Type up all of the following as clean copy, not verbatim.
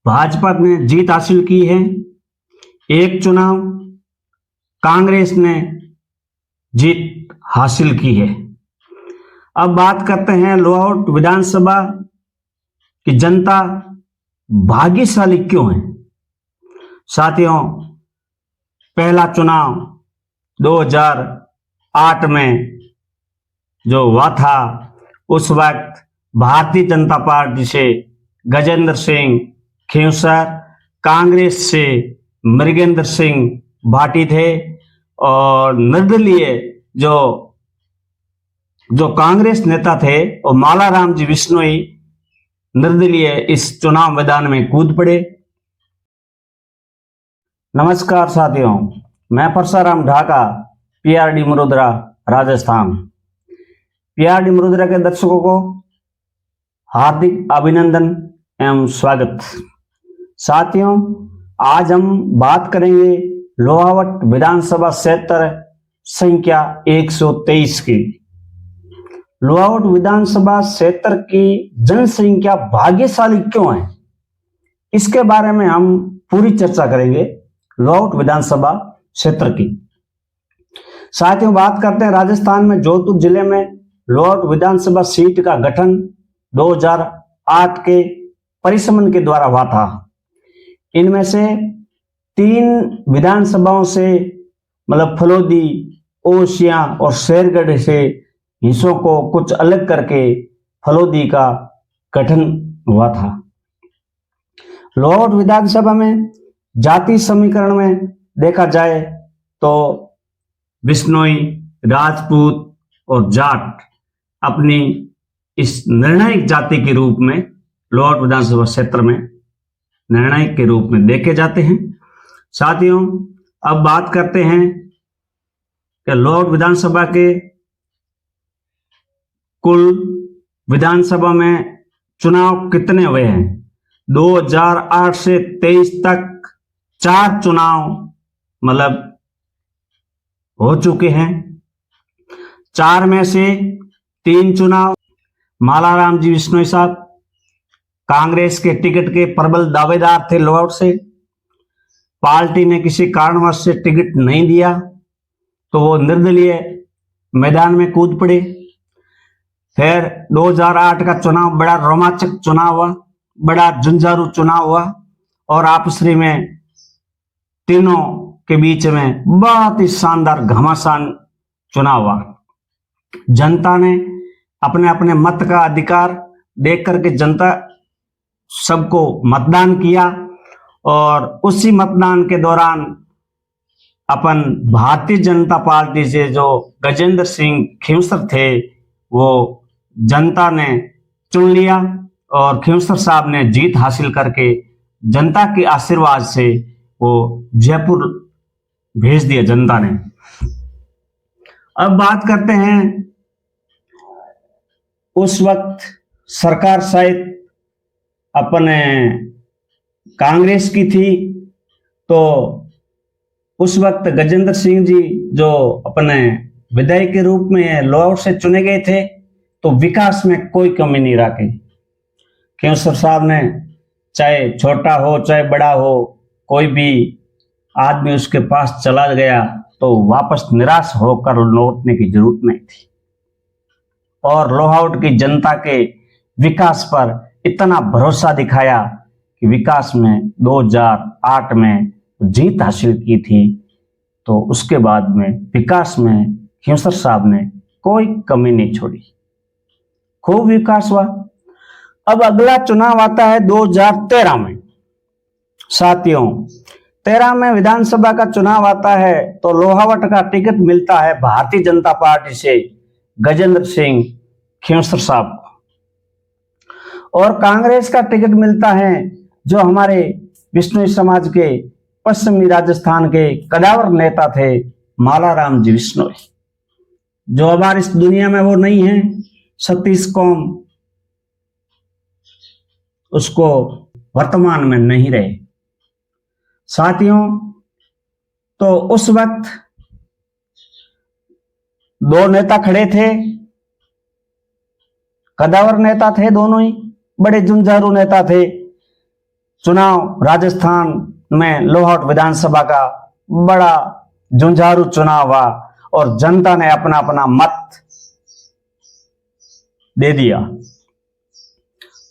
भाजपा ने जीत हासिल की है। एक चुनाव कांग्रेस ने जीत हासिल की है। अब बात करते हैं लोहावट विधानसभा की जनता भाग्यशाली क्यों है। साथियों, पहला चुनाव 2008 में जो हुआ था, उस वक्त भारतीय जनता पार्टी से गजेंद्र सिंह खेवसर, कांग्रेस से मृगेंद्र सिंह भाटी थे और निर्दलीय जो कांग्रेस नेता थे और मालाराम जी बिश्नोई निर्दलीय इस चुनाव मैदान में कूद पड़े। नमस्कार साथियों, मैं परसाराम ढाका, पीआरडी मरोदरा, राजस्थान। पीआरडी मरोदरा के दर्शकों को हार्दिक अभिनंदन एवं स्वागत। साथियों, आज हम बात करेंगे लोहावट विधानसभा क्षेत्र संख्या 123 की। लोहावट विधानसभा क्षेत्र की जनसंख्या भाग्यशाली क्यों है, इसके बारे में हम पूरी चर्चा करेंगे लोहावट विधानसभा क्षेत्र की। साथियों, बात करते हैं राजस्थान में जोधपुर जिले में लोहावट विधानसभा सीट का गठन 2008 के परिसमन के द्वारा हुआ था। इनमें से 3 विधानसभाओं से मतलब फलोदी, ओसियां और शेरगढ़ से हिस्सों को कुछ अलग करके फलोदी का गठन हुआ था। लोहावट विधानसभा में जाति समीकरण में देखा जाए तो बिश्नोई, राजपूत और जाट अपनी इस निर्णायक जाति के रूप में लोहावट विधानसभा क्षेत्र में निर्णायक के रूप में देखे जाते हैं। साथियों, अब बात करते हैं कि लोहावट विधानसभा के कुल विधानसभा में चुनाव कितने हुए हैं। 2008 से 23 तक 4 चुनाव मतलब हो चुके हैं। 4 में से 3 चुनाव मालाराम जी बिश्नोई साहब कांग्रेस के टिकट के प्रबल दावेदार थे। लोहावट से पार्टी ने किसी कारणवश से टिकट नहीं दिया तो वो निर्दलीय मैदान में कूद पड़े। फिर 2008 का चुनाव बड़ा रोमांचक चुनाव हुआ, बड़ा झंझारू चुनाव हुआ और आपसी में तीनों के बीच में बहुत ही शानदार घमासान चुनाव हुआ। जनता ने अपने अपने मत का अधिकार देख करके जनता सबको मतदान किया और उसी मतदान के दौरान अपन भारतीय जनता पार्टी से जो गजेंद्र सिंह खेवसर थे वो जनता ने चुन लिया और खेवसर साहब ने जीत हासिल करके जनता के आशीर्वाद से वो जयपुर भेज दिया जनता ने। अब बात करते हैं, उस वक्त सरकार शायद अपने कांग्रेस की थी, तो उस वक्त गजेंद्र सिंह जी जो अपने विधायक के रूप में लोहावट से चुने गए थे तो विकास में कोई कमी नहीं रखी। खेवसर साहब ने चाहे छोटा हो चाहे बड़ा हो, कोई भी आदमी उसके पास चला गया तो वापस निराश होकर लौटने की जरूरत नहीं थी और लोहावट की जनता के विकास पर इतना भरोसा दिखाया कि विकास में 2008 में जीत हासिल की थी तो उसके बाद में विकास में खेवसर साहब ने कोई कमी नहीं छोड़ी, खूब विकास हुआ। अब अगला चुनाव आता है 2013 में। साथियों, 13 में विधानसभा का चुनाव आता है तो लोहावट का टिकट मिलता है भारतीय जनता पार्टी से गजेंद्र सिंह खेवसर साहब को और कांग्रेस का टिकट मिलता है जो हमारे बिश्नोई समाज के पश्चिमी राजस्थान के कदावर नेता थे मालाराम जी बिश्नोई, जो अब इस दुनिया में वो नहीं है। सतीश कौम उसको वर्तमान में नहीं रहे। साथियों, तो उस वक्त 2 नेता खड़े थे, कदावर नेता थे, दोनों ही बड़े जुंझारू नेता थे। चुनाव राजस्थान में लोहावट विधानसभा का बड़ा झुंझारू चुनाव हुआ और जनता ने अपना अपना मत दे दिया।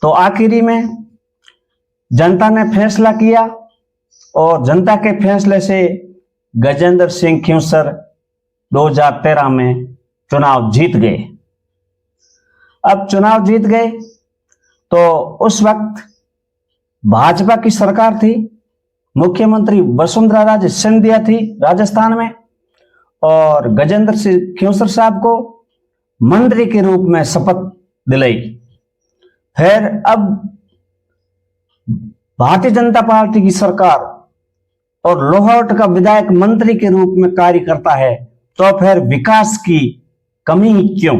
तो आखिरी में जनता ने फैसला किया और जनता के फैसले से गजेंद्र सिंह खींवसर 2013 में चुनाव जीत गए। अब चुनाव जीत गए तो उस वक्त भाजपा की सरकार थी, मुख्यमंत्री वसुंधरा राजे सिंधिया थी राजस्थान में, और गजेंद्र सिंह खींवसर साहब को मंत्री के रूप में शपथ दिलाई। फिर अब भारतीय जनता पार्टी की सरकार और लोहावट का विधायक मंत्री के रूप में कार्य करता है, तो फिर विकास की कमी क्यों?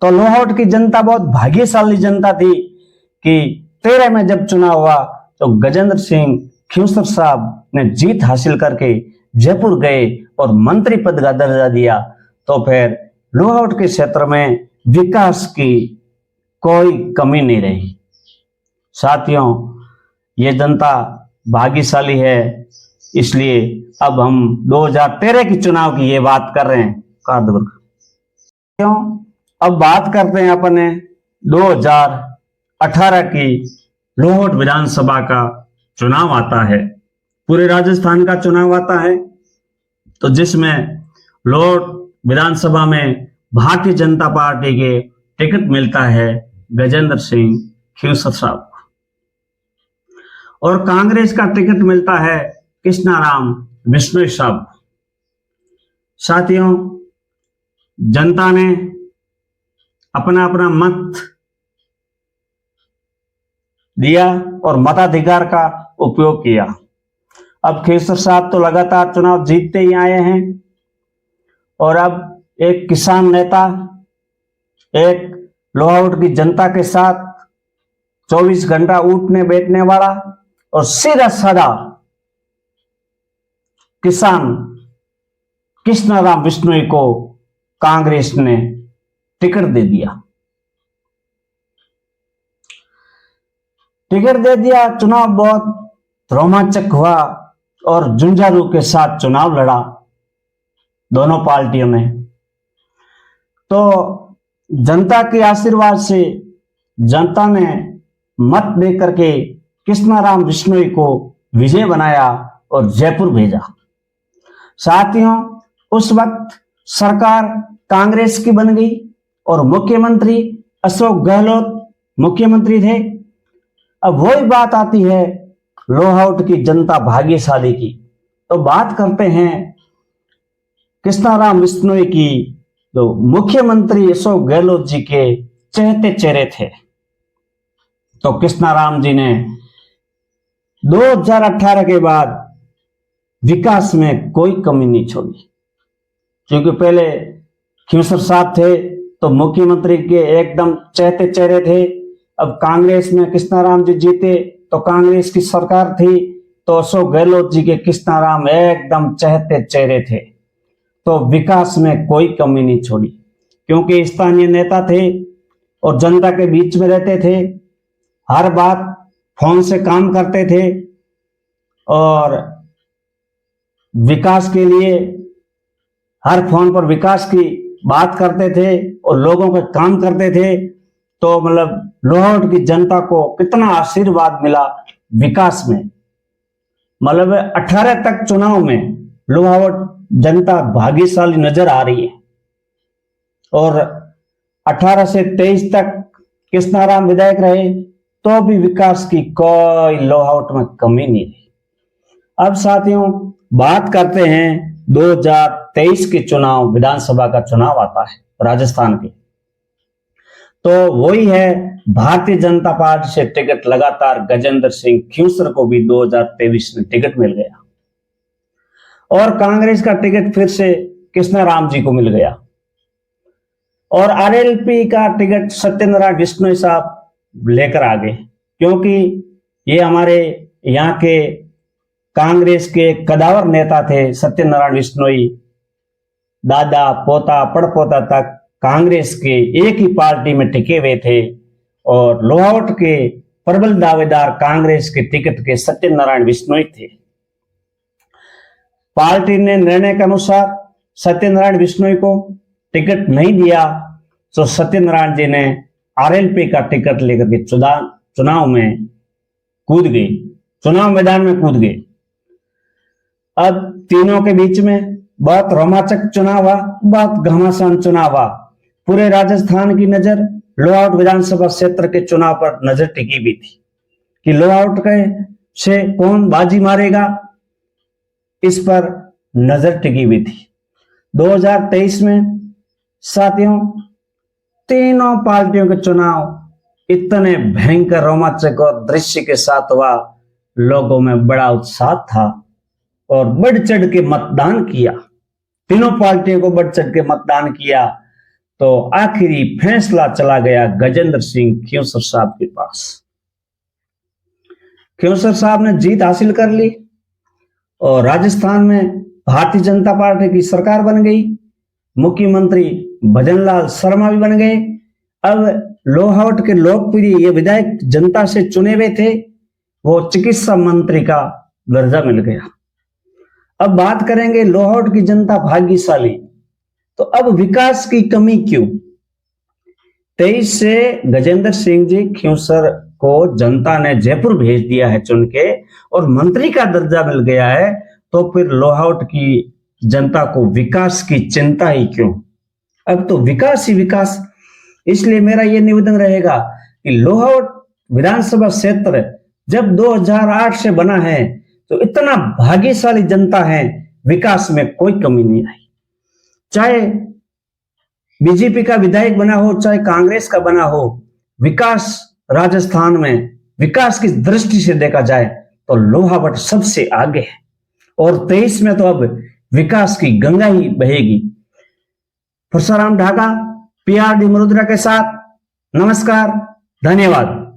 तो लोहावट की जनता बहुत भाग्यशाली जनता थी कि 13 में जब चुनाव हुआ तो गजेंद्र सिंह खींवसर साहब ने जीत हासिल करके जयपुर गए और मंत्री पद का दर्जा दिया। तो फिर लोहावट के क्षेत्र में विकास की कोई कमी नहीं रही। साथियों, ये जनता भाग्यशाली है, इसलिए अब हम 2013 के चुनाव की ये बात कर रहे हैं। क्यों? अब बात करते हैं अपने 2018 की लोहावट विधानसभा का चुनाव आता है, पूरे राजस्थान का चुनाव आता है, तो जिसमें लोहावट विधानसभा में भारतीय जनता पार्टी के टिकट मिलता है गजेंद्र सिंह खींवसर साहब को, और कांग्रेस का टिकट मिलता है कृष्णाराम बिश्नोई साहब। साथियों, जनता ने अपना अपना मत दिया और मताधिकार का उपयोग किया। अब खींवसर साहब तो लगातार चुनाव जीतते ही आए हैं, और अब एक किसान नेता, एक लोहावट की जनता के साथ 24 घंटा उठने बैठने वाला और सीधा साधा किसान कृष्णाराम बिश्नोई को कांग्रेस ने टिकट दे दिया। चुनाव बहुत रोमांचक हुआ और झुंझारू के साथ चुनाव लड़ा दोनों पार्टियों ने। तो जनता के आशीर्वाद से जनता ने मत दे करके कृष्णाराम बिश्नोई को विजय बनाया और जयपुर भेजा। साथियों, उस वक्त सरकार कांग्रेस की बन गई और मुख्यमंत्री अशोक गहलोत मुख्यमंत्री थे। अब वही बात आती है लोहावट की जनता भाग्यशाली की। तो बात करते हैं कृष्णाराम बिश्नोई की, जो मुख्यमंत्री अशोक गहलोत जी के चहेते चेहरे थे। तो कृष्णाराम जी ने 2018 के बाद विकास में कोई कमी नहीं छोड़ी, क्योंकि पहले खींवसर साहब थे तो मुख्यमंत्री के एकदम चहेते चेहरे थे। अब कांग्रेस में कृष्णाराम जी जीते तो कांग्रेस की सरकार थी, तो अशोक गहलोत जी के कृष्णाराम एकदम चहेते चेहरे थे। तो विकास में कोई कमी नहीं छोड़ी, क्योंकि स्थानीय नेता थे और जनता के बीच में रहते थे, हर बात फोन से काम करते थे और विकास के लिए हर फोन पर विकास की बात करते थे और लोगों के काम करते थे। तो मतलब लोहावट की जनता को कितना आशीर्वाद मिला विकास में। मतलब 18 तक चुनाव में लोहावट जनता भाग्यशाली नजर आ रही है, और 18 से 23 तक कृष्णाराम विधायक रहे तो भी विकास की कोई लोहावट में कमी नहीं रही। अब साथियों, बात करते हैं 2023 के चुनाव, विधानसभा का चुनाव आता है राजस्थान के। तो वही है, भारतीय जनता पार्टी से टिकट लगातार गजेंद्र सिंह खींवसर को भी 2023 में टिकट मिल गया, और कांग्रेस का टिकट फिर से कृष्णाराम जी को मिल गया, और आरएलपी का टिकट सत्यनारायण बिश्नोई साहब लेकर आ गए, क्योंकि ये हमारे यहाँ के कांग्रेस के कदावर नेता थे सत्यनारायण बिश्नोई। दादा पोता पड़पोता तक कांग्रेस के एक ही पार्टी में टिके हुए थे, और लोहावट के प्रबल दावेदार कांग्रेस के टिकट के सत्यनारायण बिश्नोई थे। पार्टी ने निर्णय के अनुसार सत्यनारायण बिश्नोई को टिकट नहीं दिया, तो सत्यनारायण जी ने आरएलपी का टिकट लेकर के चुनाव में कूद गए, चुनाव मैदान में कूद गए। अब तीनों के बीच में बहुत रोमांचक चुनाव हुआ, बहुत घमासान चुनाव हुआ। पूरे राजस्थान की नजर लोहाउट विधानसभा क्षेत्र के चुनाव पर नजर टिकी भी थी कि लोहाउट के से कौन बाजी मारेगा, इस पर नजर टिकी भी थी। 2023 में साथियों, तीनों पार्टियों के चुनाव इतने भयंकर रोमांचक और दृश्य के साथ हुआ, लोगों में बड़ा उत्साह था और बढ़ चढ़ के मतदान किया। तीनों पार्टियों को बढ़ चढ़ के मतदान किया, तो आखिरी फैसला चला गया गजेंद्र सिंह खींवसर साहब के पास। खींवसर साहब ने जीत हासिल कर ली और राजस्थान में भारतीय जनता पार्टी की सरकार बन गई। मुख्यमंत्री भजनलाल शर्मा भी बन गए। अब लोहावट के लोकप्रिय ये विधायक जनता से चुने हुए थे, वो चिकित्सा मंत्री का दर्जा मिल गया। अब बात करेंगे लोहावट की जनता भाग्यशाली, तो अब विकास की कमी क्यों? 23 से गजेंद्र सिंह जी खींवसर को जनता ने जयपुर भेज दिया है चुन के, और मंत्री का दर्जा मिल गया है, तो फिर लोहावट की जनता को विकास की चिंता ही क्यों? अब तो विकास ही विकास। इसलिए मेरा यह निवेदन रहेगा कि लोहावट विधानसभा क्षेत्र जब 2008 से बना है, तो इतना भाग्यशाली जनता है, विकास में कोई कमी नहीं आई। चाहे बीजेपी का विधायक बना हो, चाहे कांग्रेस का बना हो, विकास राजस्थान में विकास की दृष्टि से देखा जाए तो लोहावट सबसे आगे है, और 23 में तो अब विकास की गंगा ही बहेगी। परशुराम ढाका, पीआरडी मरुद्रा के साथ, नमस्कार, धन्यवाद।